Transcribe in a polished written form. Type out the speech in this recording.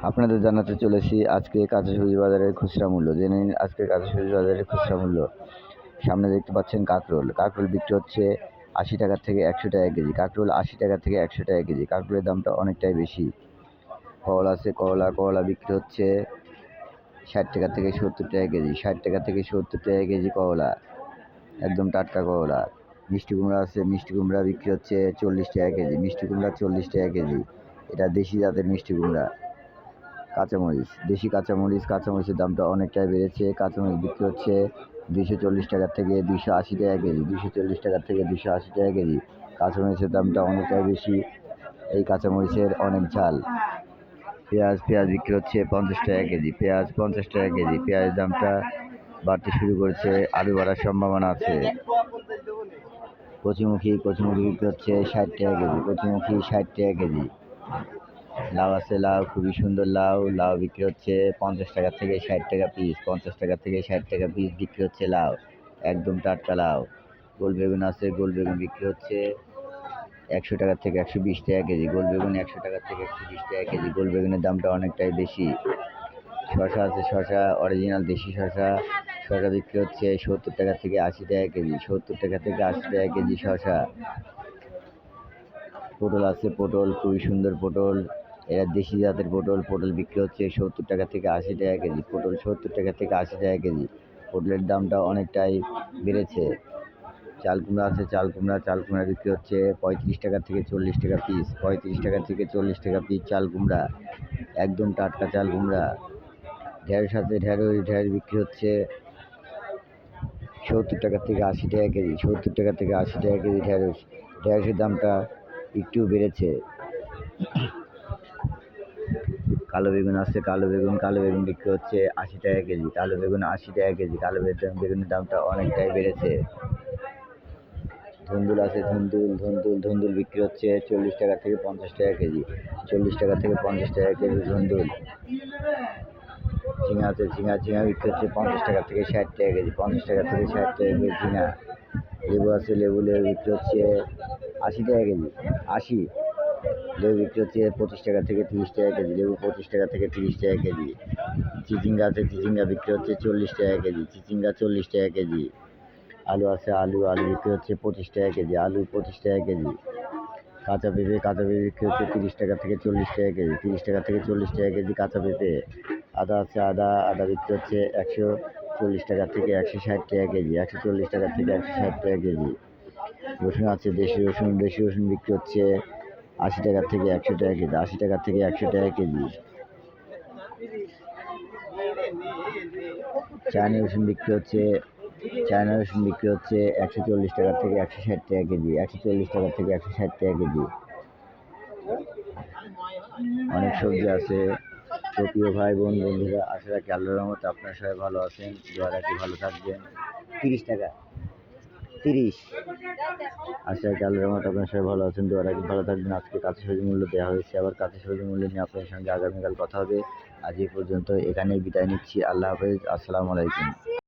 আপনাদের জানাতে চলেছি আজকে কাঁচা সবজি বাজারের খুচরা মূল্য। জেনে নিন আজকে কাঁচা সবজি বাজারের খুচরা মূল্য। সামনে দেখতে পাচ্ছেন কাঁকরোল। কাঁকরোল বিক্রি হচ্ছে ৮০ টাকা থেকে ১০০ টাকা কেজি। কাঁকরোল ৮০ টাকা থেকে ১০০ টাকা কেজি। কাঁকরোলের দামটা অনেকটাই বেশি। করলা আছে, করলা বিক্রি হচ্ছে ৬০ টাকা থেকে ৭০ টাকা কেজি। ৬০ টাকা থেকে ৭০ টাকা কেজি করলা, একদম টাটকা করলা। মিষ্টি কুমড়া আছে, মিষ্টি কুমড়া বিক্রি হচ্ছে ৪০ টাকা কেজি। মিষ্টি কুমড়া ৪০ টাকা কেজি। এটা দেশি জাতের মিষ্টি কুমড়া। দেশি কাঁচামরিচের দামটা অনেকটাই বেড়েছে। কাঁচামরিচ বিক্রি হচ্ছে ২৪০ টাকা থেকে ২৮০ টাকা কেজি। ২৪০ টাকা থেকে ২৮০ টাকা কেজি। কাঁচামরিচের দামটা অনেকটাই বেশি। এই কাঁচামরিচের অনেক ঝাল। পেঁয়াজ বিক্রি হচ্ছে ৫০ টাকা কেজি। পেঁয়াজ ৫০ টাকা কেজি। পেঁয়াজের দামটা বাড়তে শুরু করেছে, আরও বাড়ার সম্ভাবনা আছে। কচুরমুখী বিক্রি হচ্ছে ৬০ টাকা কেজি। কচুরমুখী ৬০ টাকা কেজি। লাউ আছে, খুবই সুন্দর লাউ বিক্রি হচ্ছে ৫০ টাকা থেকে ৬০ টাকা পিস। ৫০ টাকা থেকে ৬০ টাকা পিস বিক্রি হচ্ছে লাউ, একদম টাটকা লাউ। গোল বেগুন আছে, গোল বেগুন বিক্রি হচ্ছে ১০০ টাকা থেকে ১২০ টাকা কেজি। গোল বেগুন ১০০ টাকা থেকে ১২০ টাকা কেজি। গোল বেগুনের দামটা অনেকটাই বেশি। শসা আছে, শসা অরিজিনাল দেশি শসা বিক্রি হচ্ছে ৭০ টাকা থেকে ৮০ টাকা কেজি। ৭০ টাকা থেকে ৮০ টাকা কেজি শসা। পটল আছে, পটল খুবই সুন্দর পটল, এরা দেশি জাতের পটল বিক্রি হচ্ছে ৭০ টাকা থেকে ৮০ টাকা কেজি। পটল ৭০ টাকা থেকে ৮০ টাকা কেজি। পটলের দামটা অনেকটাই বেড়েছে। চাল কুমড়া আছে, চাল কুমড়া বিক্রি হচ্ছে ৩৫ টাকা থেকে ৪০ টাকা পিস। ৩৫ টাকা থেকে ৪০ টাকা পিস চাল কুমড়া, একদম টাটকা চাল কুমড়া। ঢেঁড়স আছে, ঢেঁড়স বিক্রি হচ্ছে ৭০ টাকা থেকে ৮০ টাকা কেজি। ৭০ টাকা থেকে ৮০ টাকা কেজি ঢেঁড়সের দামটা একটু বেড়েছে। কালো বেগুন আছে, কালো বেগুন বিক্রি হচ্ছে ৮০ টাকা কেজি। কালো বেগুন ৮০ টাকা কেজি। কালো বেগুনের দামটা অনেকটাই বেড়েছে। ধুন্দুল আছে, ধুন্দুল বিক্রি হচ্ছে ৪০ টাকা থেকে ৫০ টাকা কেজি। ৪০ টাকা থেকে ৫০ টাকা কেজি ধুন্দুল। ঝিঙা আছে, ঝিঙা বিক্রি হচ্ছে ৫০ টাকা থেকে ৬০ টাকা কেজি। ৫০ টাকা থেকে ৬০ টাকা কেজি ঝিঙা। লেবু আছে, লেবু বিক্রি হচ্ছে ৮০ টাকা কেজি। লেবু বিক্রি হচ্ছে ২৫ টাকা থেকে ৩০ টাকা কেজি। লেবু ২৫ টাকা থেকে ৩০ টাকা কেজি। চিচিঙ্গা আছে, চিচিঙ্গা বিক্রি হচ্ছে ৪০ টাকা কেজি। চিচিঙ্গা ৪০ টাকা কেজি। আলু আছে, আলু বিক্রি হচ্ছে ২৫ টাকা কেজি। আলু ২৫ টাকা কেজি। কাঁচা পেঁপে বিক্রি হচ্ছে ৩০ টাকা থেকে ৪০ টাকা কেজি। ৩০ টাকা থেকে ৪০ টাকা কেজি কাঁচা পেঁপে। আদা আছে, আদা বিক্রি হচ্ছে ১৪০ টাকা থেকে ১৬০ টাকা কেজি। ১৪০ টাকা থেকে ১৬০ টাকা কেজি। রসুন আছে, দেশি রসুন বিক্রি হচ্ছে ৮০ টাকা থেকে ১০০ টাকা কেজি। ৮০ টাকা থেকে ১০০ টাকা কেজি। চায়না রসুন বিক্রি হচ্ছে ১৪০ টাকা থেকে ১৬০ টাকা কেজি। ১৪০ টাকা থেকে ১৬০ টাকা কেজি। অনেক সবজি আছে। তো প্রিয় ভাই বন্ধুরা, আশা রাখি আল্লাহর রহমতে আপনারা সবাই ভালো আছেন। দোয়া রাখি ভালো থাকবেন। ৩০ টাকা ৩০। আশা রাখি আল্লাহর রহমতে আপনারা সবাই ভালো আছেন। দোয়া রাখি ভালো থাকবেন। আজকে কাঁচা সবজি মূল্য দেওয়া হয়েছে। আবার কাঁচা সবজি মূল্য নিয়ে আপনাদের সঙ্গে আগামীকাল কথা হবে। আজ এই পর্যন্ত এখানেই বিদায় নিচ্ছি। আল্লাহ হাফেজ। আসসালামু আলাইকুম।